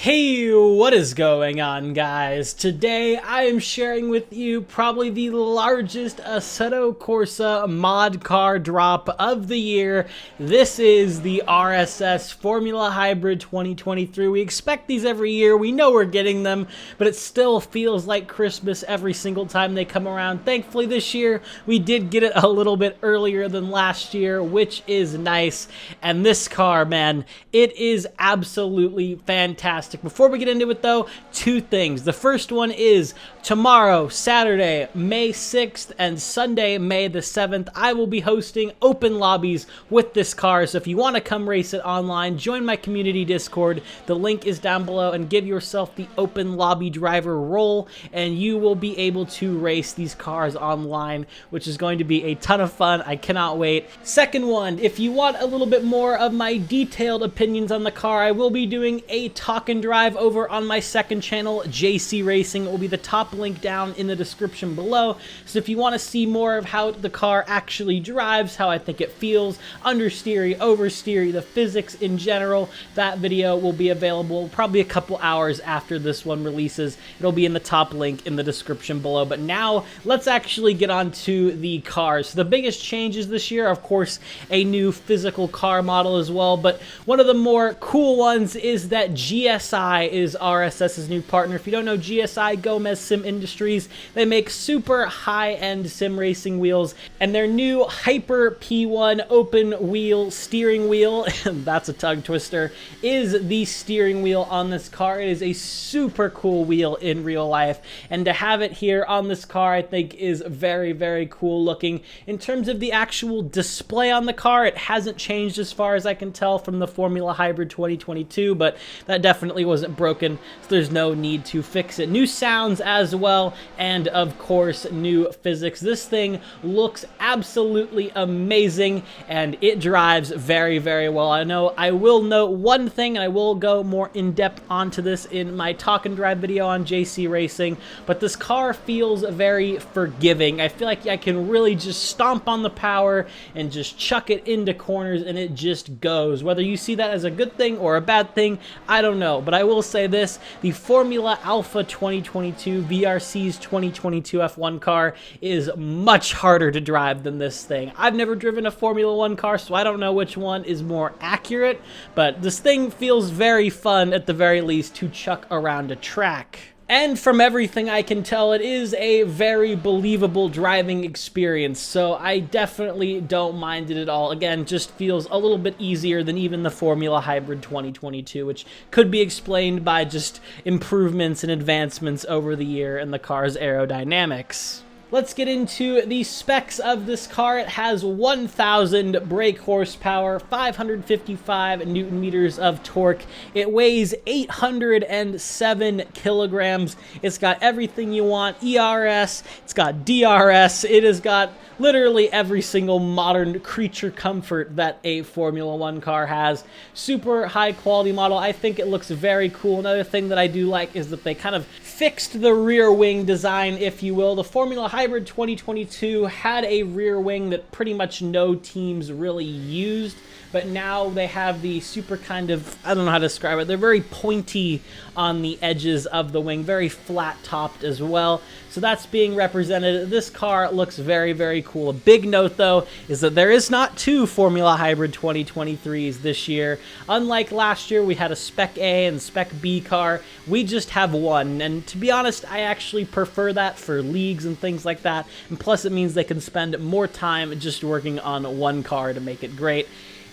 Hey, what is going on, guys? Today I am sharing with you probably the largest Assetto Corsa mod car drop of the year. This is the RSS Formula Hybrid 2023. We expect these every year. We know we're getting them, but it still feels like Christmas every single time they come around. Thankfully, this year we did get it a little bit earlier than last year, which is nice. And this car, man, it is absolutely fantastic. Before we get into it though, two things. The first one is tomorrow, Saturday, May 6th and Sunday, May the 7th, I will be hosting open lobbies with this car. So if you want to come race it online, join my community Discord. The link is down below and give yourself the open lobby driver role and you will be able to race these cars online, which is going to be a ton of fun. I cannot wait. Second one, if you want a little bit more of my detailed opinions on the car, I will be doing a talk and drive over on my second channel, JC Racing. It will be the top link down in the description below. So if you want to see more of how the car actually drives, how I think it feels, understeery, oversteery, the physics in general, that video will be available probably a couple hours after this one releases. It'll be in the top link in the description below. But now let's actually get on to the cars. So the biggest changes this year, of course, a new physical car model as well. But one of the more cool ones is that GSI is RSS's new partner. If you don't know GSI, Gomez Sim Industries, they make super high-end sim racing wheels, and their new Hyper P1 open wheel steering wheel, that's a tongue twister, is the steering wheel on this car. It is a super cool wheel in real life, and to have it here on this car I think is very, very cool looking. In terms of the actual display on the car, it hasn't changed as far as I can tell from the Formula Hybrid 2022, but that definitely wasn't broken, so there's no need to fix it. New sounds as well, and of course new physics. This thing looks absolutely amazing and it drives very, very well. I know I will note one thing, and I will go more in depth onto this in my talk and drive video on JC Racing, but this car feels very forgiving. I feel like I can really just stomp on the power and just chuck it into corners and it just goes. Whether you see that as a good thing or a bad thing, I don't know, but I will say this: the Formula Alpha 2022 VRC's 2022 F1 car is much harder to drive than this thing. I've never driven a Formula 1 car, so I don't know which one is more accurate, but this thing feels very fun at the very least to chuck around a track. And from everything I can tell, it is a very believable driving experience, so I definitely don't mind it at all. Again, just feels a little bit easier than even the Formula Hybrid 2022, which could be explained by just improvements and advancements over the year in the car's aerodynamics. Let's get into the specs of this car. It has 1,000 brake horsepower, 555 newton meters of torque. It weighs 807 kilograms. It's got everything you want: ERS, it's got DRS, it has got literally every single modern creature comfort that a Formula 1 car has. Super high quality model. I think it looks very cool. Another thing that I do like is that they kind of fixed the rear wing design, if you will. The Formula Hybrid 2022 had a rear wing that pretty much no teams really used, but now they have the super kind of, I don't know how to describe it, they're very pointy on the edges of the wing, very flat topped as well. So that's being represented. This car looks very, very cool. A big note though is that there is not two Formula Hybrid 2023s this year. Unlike last year, we had a Spec A and Spec B car. We just have one, and to be honest, I actually prefer that for leagues and things like that, and plus it means they can spend more time just working on one car to make it great.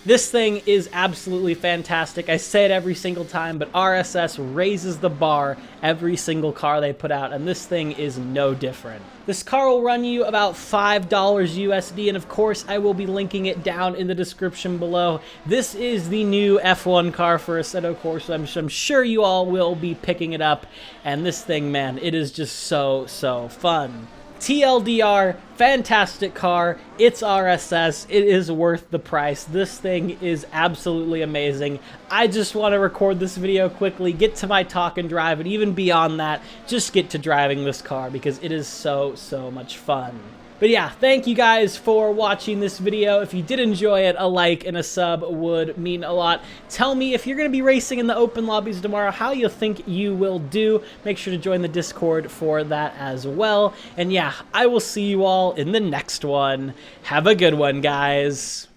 This thing is absolutely fantastic. I say it every single time, but RSS raises the bar every single car they put out, and this thing is no different. This car will run you about $5 USD, and of course I will be linking it down in the description below. This is the new F1 car for Assetto Corsa. I'm sure you all will be picking it up, and this thing, man, it is just so fun. TLDR, fantastic car. It's RSS. It is worth the price. This thing is absolutely amazing. I just want to record this video quickly, get to my talk and drive, and even beyond that, just get to driving this car because it is so much fun. But yeah, thank you guys for watching this video. If you did enjoy it, a like and a sub would mean a lot. Tell me if you're going to be racing in the open lobbies tomorrow, how you think you will do. Make sure to join the Discord for that as well. And yeah, I will see you all in the next one. Have a good one, guys.